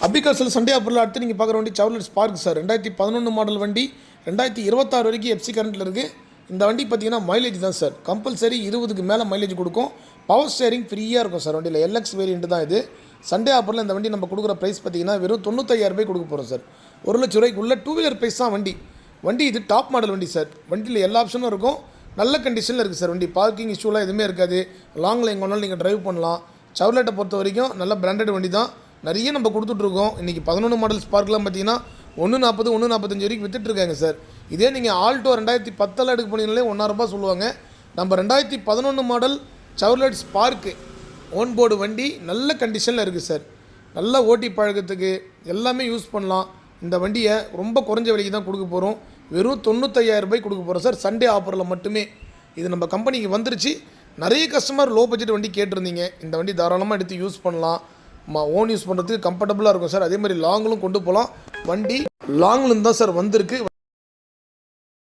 அபிகாசில் Sunday ஆஃபரில் அடுத்து நீங்கள் பார்க்குற வண்டி சவர்லெட் ஸ்பார்க் சார் 2011 மாடல் வண்டி 2026 வரைக்கும் எஃப்சி கரண்ட்டில் இருக்குது. இந்த வண்டி பார்த்தீங்கன்னா மைலேஜ் தான் சார், கம்பல்சரி 20க்கு மேலே மைலேஜ் கொடுக்கும். பவர் ஸ்டேரிங் ஃப்ரீயாக இருக்கும் சார் வண்டியில். எல்எக்ஸ் வேரியண்ட் தான் இது. சண்டே ஆஃபரில் இந்த வண்டி நம்ம கொடுக்குற ப்ரைஸ் பார்த்தீங்கன்னா வெறும் 95,000 ரூபாய் கொடுக்க போகிறோம் சார். 1,00,000 ரூபாய்க்கு உள்ள டூ வீலர் ப்ரைஸ் தான் வண்டி இது டாப் மாடல் வண்டி சார். வண்டியில் எல்லா ஆப்ஷனும் இருக்கும், நல்ல கண்டிஷனில் இருக்குது சார் வண்டி. பார்க்கிங் இஷ்யூலாம் எதுவுமே இருக்காது. லாங்கில் எங்கே வேணாலும் நீங்கள் ட்ரைவ் பண்ணலாம். சவர்லெட்டை பொறுத்த வரைக்கும் நல்ல பிராண்டட் வண்டி தான், நிறைய நம்ம கொடுத்துட்ருக்கோம். இன்றைக்கி 11 மாடல் ஸ்பார்க்லாம் பார்த்தீங்கன்னா 140 145 வரைக்கும் விற்றுட்ருக்காங்க சார். இதே நீங்கள் ஆல்டோ 2010 எடுக்க போனீங்களே 1,000 ரூபாய் சொல்லுவாங்க. நம்ம 2011 model Chevrolet spark own board வண்டி நல்ல கண்டிஷனில் இருக்குது சார். நல்லா ஓட்டி பழக்கத்துக்கு எல்லாமே யூஸ் பண்ணலாம். இந்த வண்டியை ரொம்ப குறைஞ்ச விலைக்கு தான் கொடுக்க போகிறோம். வெறும் 95,000 ரூபாய் கொடுக்க போகிறோம் சார், சண்டே ஆஃபரில் மட்டுமே. இது நம்ம கம்பெனிக்கு வந்துருச்சு. நிறைய கஸ்டமர் லோ பட்ஜெட் வண்டி கேட்டிருந்தீங்க. இந்த வண்டி தாராளமாக எடுத்து யூஸ் பண்ணலாம். ஓன் யூஸ் பண்ணுறதுக்கு கம்ஃபர்டபுளாக இருக்கும் சார். அதே மாதிரி லாங்கிலும் கொண்டு போகலாம். வண்டி லாங்கிலும் தான் சார் வந்திருக்கு.